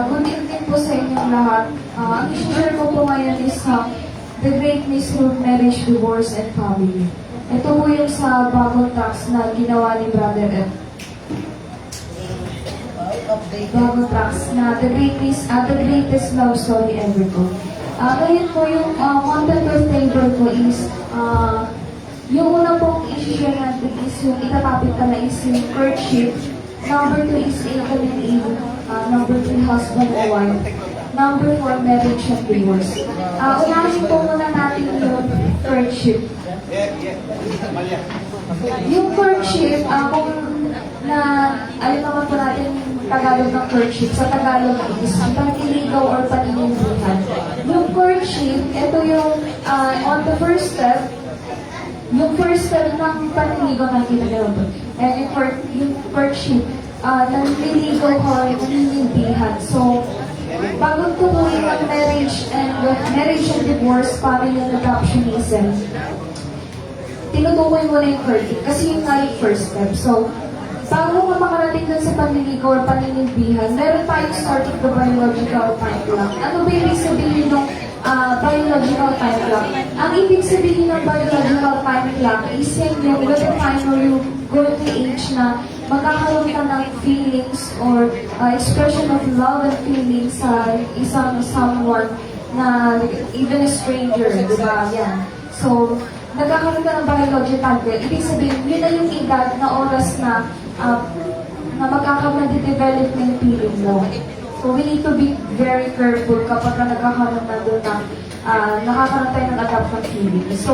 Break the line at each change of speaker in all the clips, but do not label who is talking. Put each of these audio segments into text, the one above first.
Good evening po sa inyong lahat. Ang i-share ko po ngayon is The Great Mystery of Marriage, Divorce, and Family. Ito po yung sa bagong tracks na ginawa ni Brother F. Bagong tracks na The Greatest Love Story Ever po. Ngayon po yung content of flavor ko is yung una pong i-share natin is yung itatapit pala is yung courtship. Number 2 is income and aid. Number 3, husband and wife. Number 4, marriage and divorce. Unahin po muna natin yung courtship. Yung courtship, kung alam naman po natin Tagalog ng courtship, sa Tagalog is paniligaw or paninindihan. Yung courtship, ito yung on the first step, yung first step ng paniligaw na ginagawa po. And yung courtship, nanliligaw ko, paninindihan. So, bago tuloy ang marriage and divorce, para yung adoptionism, tinutukoy mo na yung courtship kasi yung nga yung first step. So, bago ka makarating dun sa panliligaw or paninindihan, meron tayong start of the biological time clock. Ano ba ibig sabihin ng biological time clock? Ang ibig sabihin ng biological time clock is yung when the time or you go to age na magkakaroon ka ng feelings or expression of love and feelings sa someone na even a stranger, di ba? Yan. So, nagkakaroon ka ng biological clock. Ibig sabihin, yun na yung edad na oras na magkakaroon ng feeling mo. So, we need to be very careful kapag nagkakaroon na doon na nakakaroon tayo ng adapt ng feeling. So,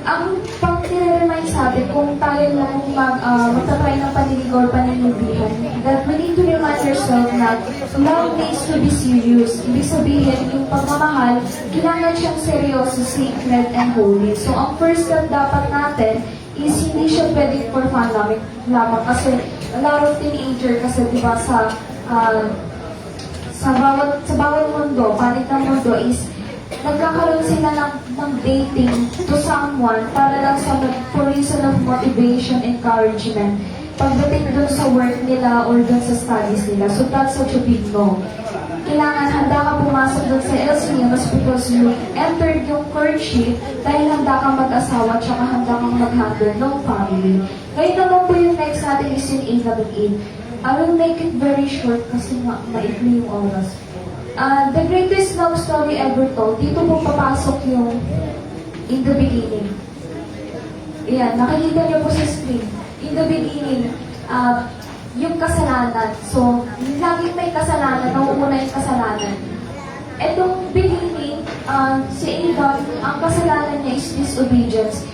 ang pang-remind sa atin, kung tayo lang magtatry ng paniligaw or paninindihan, that we need to remind yourself na love needs to be serious. Ibig sabihin, yung pagmamahal, kailangan siyang seryoso, sacred, and holy. So, ang first step dapat natin is hindi siya pwedeng for fun lamang. Kasi a lot of teenager kasi diba sa bawat mundo, panig ng mundo is nagkakaroon sila ng dating to someone para lang for reason of motivation, encouragement. Pagdating dun sa work nila or dun sa studies nila. So that's such a big no. Kailangan handa ka pumasok dun sa LCMS because you entered yung courtship dahil handa kang mag-asawa at saka handa kang mag-handle ng family. Ngayon naman po yung next natin is yung income and aid. I will make it very short kasi maikli yung oras. The greatest love story ever told, dito po papasok yung in the beginning. Ayan, nakikita niyo po sa screen. In the beginning, yung kasalanan. So, laging may kasalanan, nauuna yung kasalanan. Etong beginning, si Adam, ang kasalanan niya is disobedience.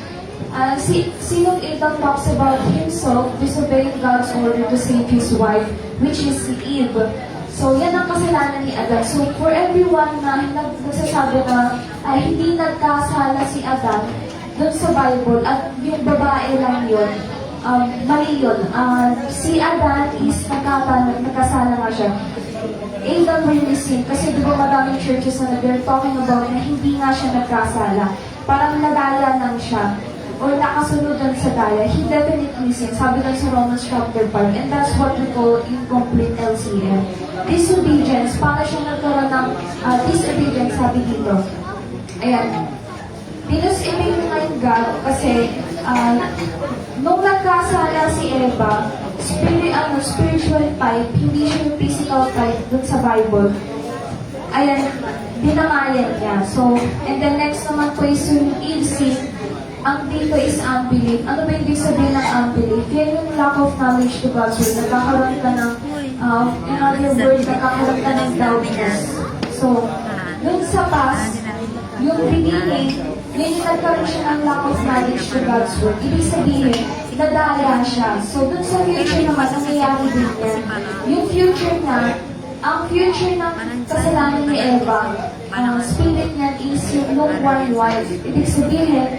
Sinong Adam talks about himself disobeying God's order to save his wife, which is Eve. So, yan ang kasalanan ni Adam. So, for everyone na nagsasabi na hindi nagkasala si Adam doon sa Bible at yung babae lang yun, mali yun. Si Adan is nagkasala nga siya. Adam really sin. Kasi di ba maraming churches na they're talking about na hindi nga siya nagkasala. Parang nadala lang siya. Or nakasunod dun sa daya. He definitely sin. Sabi lang sa Romans chapter 5. And that's what we call incomplete LCM. Disobedience. Para siya nagkaroon ng disobedience, sabi dito. Ayan. Dinos-ibig nga yung God kasi nung nagkasala si Eva, spiritual type, hindi siya yung physical type dun sa Bible. Ayan, dinamayan niya. So, and then next naman po is yung Eve sin. Ang dito is unbelief. Ano ba yung sabihin ng unbelief? Yan yung lack of knowledge to God's word. Nagkakaroon ka ng, in other words, nagkakaroon ka ng doubtness. So, dun sa past, yung beginning, yun yung nagkaroon siya ng lack of knowledge to God's word. Ibig sabihin, nadaya siya. So, dun sa future naman, nangyayari din yan. Yung future na, ang future ng kasalanan ni Eva, spirit niya is yung lukewarm wife. Ibig sabihin,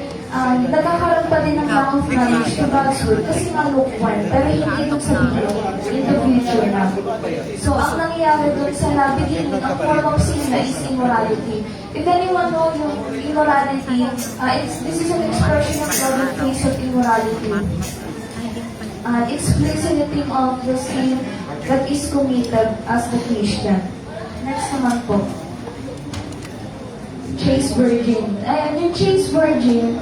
nagkakaroon pa din ng lack of knowledge to God's word kasi nga lukewarm. Pero hindi itong sabihin, in the future na. So, ang nangyayari dun sa beginning, ang form of sin na is immorality. If anyone knows yung immorality, this is an expression of God in face of immorality. It's pleasing of the sin that is committed as the Christian. Next naman po. Chaste Virgin. Ayan, yung Chaste Virgin.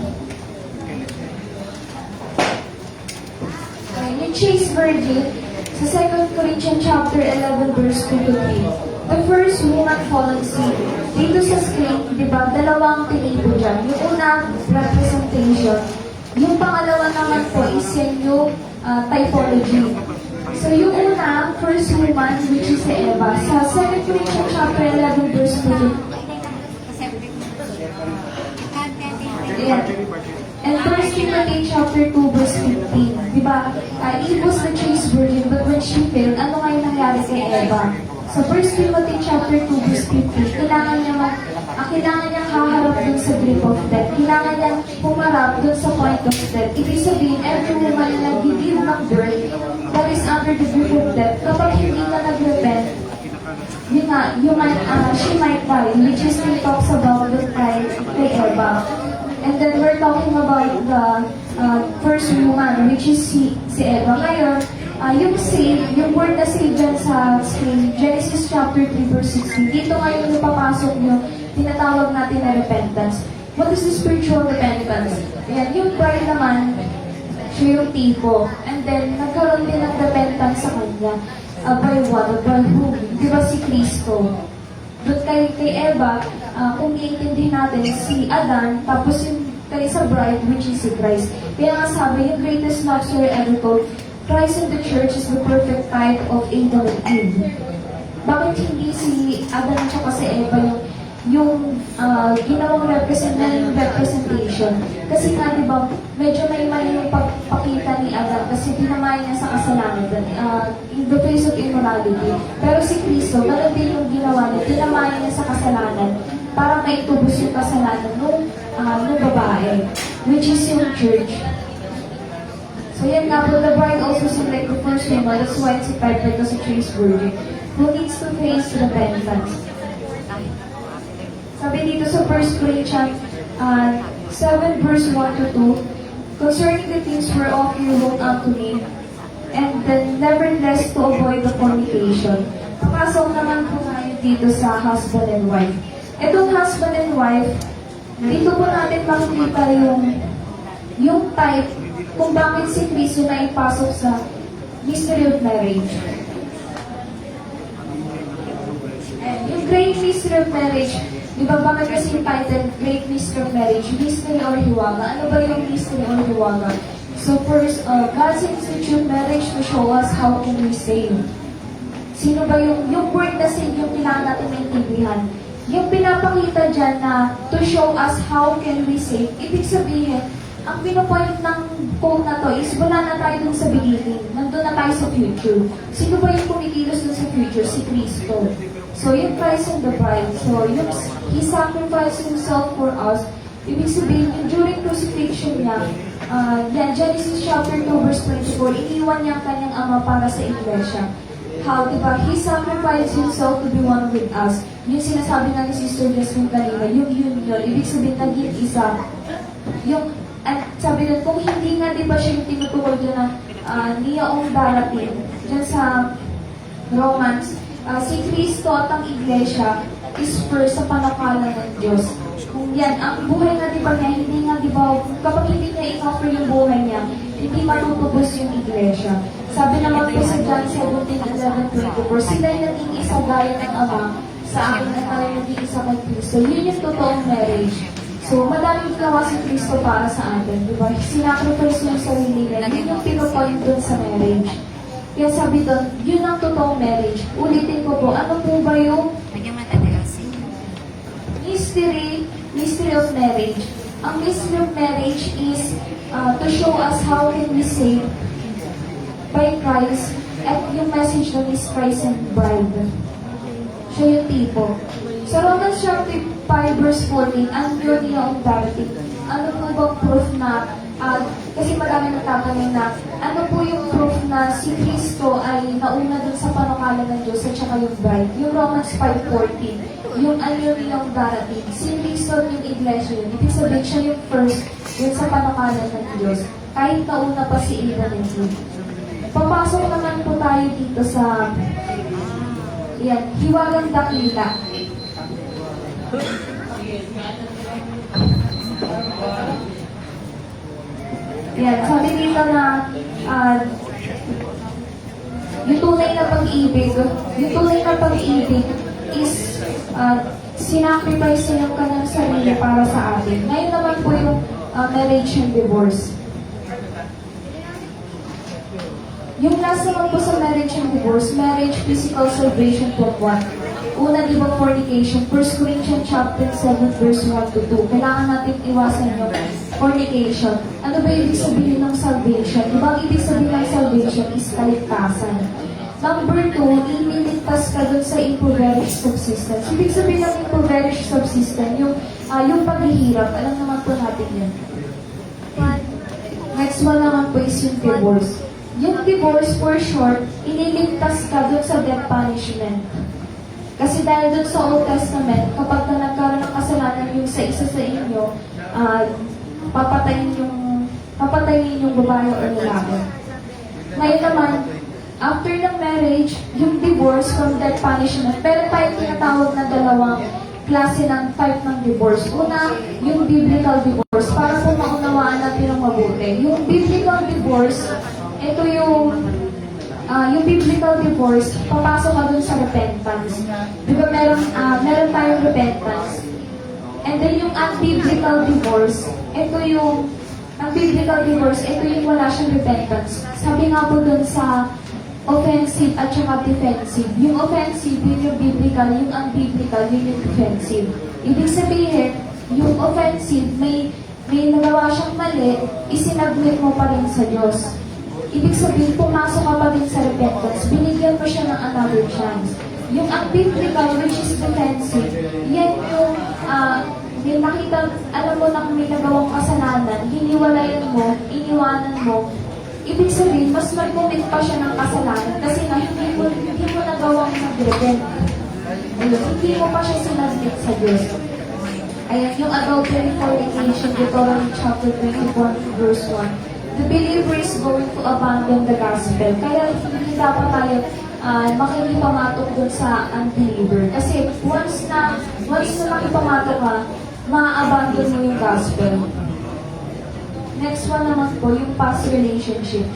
Ayan, yung Chaste Virgin, sa 2 Corinthians chapter 11, verse 2 to 3. The first woman fallen asleep. Dito sa screen, di ba, dalawang tinibo dyan. Yung una, representation. Yung pangalawa naman po is yung typology. So yung una, first woman, which is si Eva. Sa 2 Corinthians chapter 11, verse 2 to 3. Ayan. And 1 Timothy chapter 2, verse 15. Di ba? Eve was the chaste virgin, but when she failed, ano nga yung nangyari kay Eva? So 1 Timothy chapter 2, verse 15, kailangan niya haharap dun sa grip of death. Kailangan niya pumarap dun sa point of death. Ibig sabihin, every woman na nag-give ng birth, that is under the grip of death, kapag hindi ka nag-repent, yun nga, she might die, which is he talks about the kay Eva. And then we're talking about the first woman, which is si Eva. Ngayon, yung save, yung word na save dyan sa screen, Genesis chapter 3, verse 16. Dito ngayon yung papasok yung tinatawag natin na repentance. What is the spiritual repentance? Ayan, yung bride naman, siya yung tipo. And then, nagkaroon din ng repentance sa kanya. By what? By whom? Di ba si Kristo? Doon kay Eva, kung iintindihin natin, si Adan, tapos yung kay sa bride, which is si Christ. Kaya nga sabi, yung greatest master ever told, Christ in the church is the perfect type of Adam and Eve. Bakit hindi si Adan at saka si Eva yung ginawang representation? Kasi nga, di ba, medyo may mali yung pagpakita ni Adan kasi tinamayan niya sa kasalanan, in the face of immorality. Pero si Kristo, ganun din yung ginawa niya, tinamayan niya sa kasalanan para maitubos yung kasalanan nung babae, which is yung church. So yan nga po, the bride also seemed like the first woman, that's why it's a type like a chaste virgin, who needs to face repentance. Sabi dito sa 1 Corinthians 7 verse 1 to 2, concerning the things whereof you wrote unto me, and then nevertheless to avoid the fornication. Papasok naman po tayo dito sa husband and wife. Itong husband and wife, dito po natin makikita yung type kung bakit si Kristo na ipasok sa mystery of marriage. And yung great mystery of marriage, di ba bakit kasi yung title, Great Mystery of Marriage, mystery or hiwaga? Ano ba yung mystery or hiwaga? So first, God's institute marriage to show us how can we save. Sino ba yung word na save yung kailangan natin maintindihan? Yung pinapakita dyan na to show us how can we save, ibig sabihin, ang pinopoint ng quote na to is wala na tayo dun sa beginning. Nandun na tayo sa future. Sino ba yung kumikilos dun sa future? Si Kristo. So, yung Christ and the bride. So, He sacrificed Himself for us. Ibig sabihin, yung during crucifixion niya, Genesis chapter 2 verse 24, iniwan niya ang kanyang ama para sa iglesia. How, diba? He sacrificed Himself to be one with us. Yung sinasabi nga ni Sister Jasmine kanina, yung union, ibig sabihin, naging isa. At sabi doon, kung hindi nga, di ba siya yung tinutukoy dyan na niyaong darating, dyan sa Romans, si Kristo at ang Iglesia is first sa panakalan ng Diyos. Kung yan, ang buhay nga, di ba niya, hindi nga, di ba, kapag hindi niya i-offer yung buhay niya, hindi matutubos yung Iglesia. Sabi naman po sa John 17:11-24, sila yung naging isa gaya ng Ama, sa akin na tayo naging isa kay Kristo. Yun yung totoong marriage. So, madaming ginawa si Kristo para sa atin, di ba? Sinacrifice niya yung sarili niya. Yun yung pinopoint dun sa marriage. Kaya sabi doon, yun ang totoong marriage. Ulitin ko po, ano po ba yung mystery of marriage? Ang mystery of marriage is to show us how can we save by Christ, at yung message doon is Christ and bride. Siya yung tipo. Sa Romans chapter 5 verse 14, ang yun yung darating. Ano po bang proof na, kasi marami nagtatanong na, ano po yung proof na si Kristo ay nauna dun sa panukala ng Diyos at saka yung bride? Yung Romans 5:14, yung ano yung darating. Si Kristo yung iglesia yun. Ibig sabihin siya yung first yun sa panukala ng Diyos. Kahit nauna pa si Adam and Eve. Papasok naman po tayo dito sa Yan, hiwagang dakila. Yan, sabi dito na yung tunay na pag-ibig is sinacrifice niya yung kanyang sarili para sa atin. Ngayon naman po yung marriage and divorce. Yung last naman po sa marriage and divorce, marriage, physical salvation, part 1. Una, di ba, fornication. 1 Corinthians chapter 7, verse 1 to 2. Kailangan natin iwasan yung fornication. Ano ba ibig sabihin ng salvation? Di ba, ang ibig sabihin ng salvation is kaligtasan. Number 2, ililigtas ka dun sa impoverished subsistence. Ibig sabihin ng impoverished subsistence, yung paghihirap. Alam naman po natin yun. Next one naman po is yung divorce. Yung divorce, for short, iniligtas ka dun sa death punishment. Kasi dahil dun sa Old Testament, kapag na nagkaroon ng kasalanan yung sa isa sa inyo, papatayin yung babae o lalaki. Ngayon naman, after ng marriage, yung divorce from death punishment, pero tayo tinatawag na dalawang klase ng type ng divorce. Una, yung biblical divorce, para po maunawaan natin ng mabuti. Yung biblical divorce, ito yung biblical divorce, papasok ka dun sa repentance. Di ba meron tayong repentance? And then yung unbiblical divorce, ito yung wala siyang repentance. Sabi nga po dun sa offensive at saka defensive. Yung offensive, yun yung biblical, yung unbiblical, yun yung defensive. Ibig sabihin, yung offensive, may nagawa siyang mali, isinablit mo pa rin sa Diyos. Ibig sabihin, pumasok ka pa din sa repentance, binigyan mo siya ng another chance. Yung unbiblical, which is defensive, yan yung nakita, alam mo na kung may nagawang kasalanan, hiniwalayan mo, iniwanan mo, ibig sabihin, mas mag-commit pa siya ng kasalanan kasi nga, hindi mo nagawang nag-repent. Hindi mo pa siya sinabit sa Diyos. Ayan, yung adultery, fornication, Deuteronomy chapter 24, verse 1. The believer is going to abandon the gospel. Kaya hindi dapat tayo makikipamatok dun sa unbeliever. Kasi once na makipamatok ka, ma-abandon mo yung gospel. Next one naman po, yung past relationship.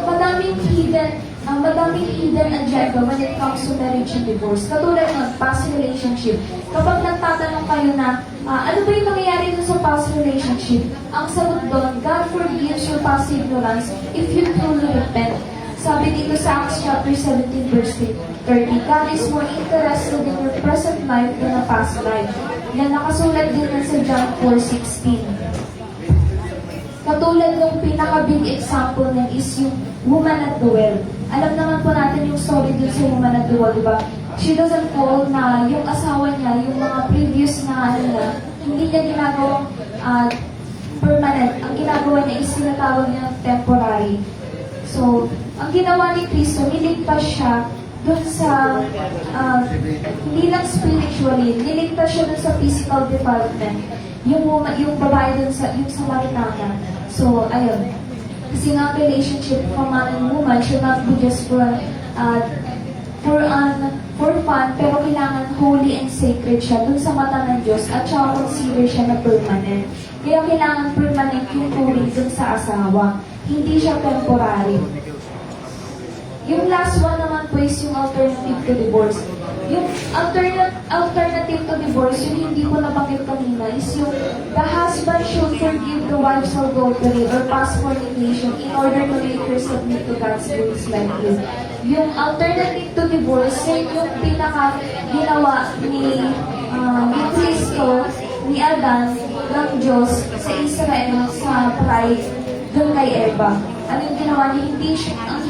Madaming hidden agenda when it comes to marriage and divorce. Katulad ng past relationship. Kapag nagtatanong kayo na, ano ba yung nangyayari dun sa past relationship? Ang sagot doon, God forgives your past ignorance if you truly repent. Sabi dito sa Acts chapter 17, verse 30, God is more interested in your present life than a past life. Yan, nakasulat din yan sa John 4:16. Katulad ng pinaka-big example niya is yung woman at the well. Alam naman po natin yung story dun sa woman at the well, di ba? She doesn't fall na yung asawa niya, yung mga previous na hindi niya ginagawang permanent. Ang ginagawa niya is tinatawag niya temporary. So, ang ginawa ni Kristo, niligtas siya dun sa, hindi lang spiritually, niligtas siya dun sa physical development. Yung babae dun sa, yung Samaritana. So, ayun. Kasi nga relationship from man and woman should not be just for fun, pero kailangan holy and sacred siya dun sa mata ng Diyos at saka consider siya na permanent. Kaya kailangan permanent yung turing dun sa asawa. Hindi siya temporary. Yung last one naman po is yung alternative to divorce. Yung alternative to divorce, yung hindi ko nabanggit kanina, is yung the husband should forgive the wife's adultery or past fornication in order to make her submit to God's rules like you. Yung alternative to divorce, yung pinaka-ginawa ni Kristo, ni Adan, ng Diyos sa Israel, sa pride, doon kay Eva. Ano yung ginawa niya?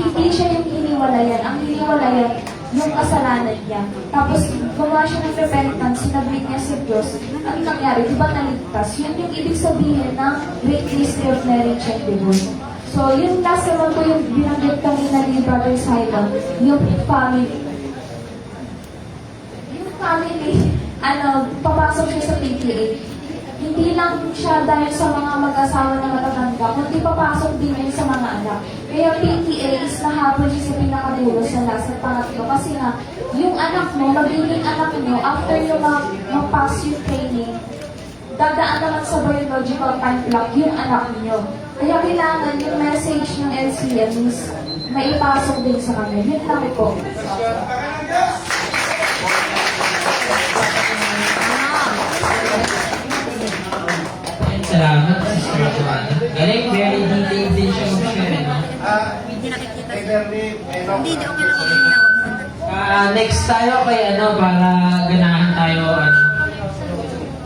Hindi siya yung hiniwalayan. Ang hiniwalayan, yung kasalanan niya. Tapos, gumawa siya ng repentance, sinabit niya sa Diyos. Ano nangyari? Di ba naligtas? Yun yung ibig sabihin ng great mystery of marriage and divorce. So, yung last naman po yung binanggit kanina ni Brother Simon, yung family. Yung family, papasok siya sa PTA. hindi lang siya dahil sa mga mag-asawa na matatanda, kundi papasok din yun sa mga anak. Kaya PTA is nahabol siya sa pinakadulo sa last at pangatlo. Kasi nga, yung anak mo, magiging anak nyo, after nyo mag-pass yung training, dadaan naman sa biological time clock yung anak nyo. Kaya kailangan yung message ng LCM is maipasok din sa kanya. Yun lang po.
Salamat, Sister Joanna. Galing, very detailed din siya mag-share, no?
Hindi nakikita. Hindi, okay lang.
Next tayo kay para ganahan tayo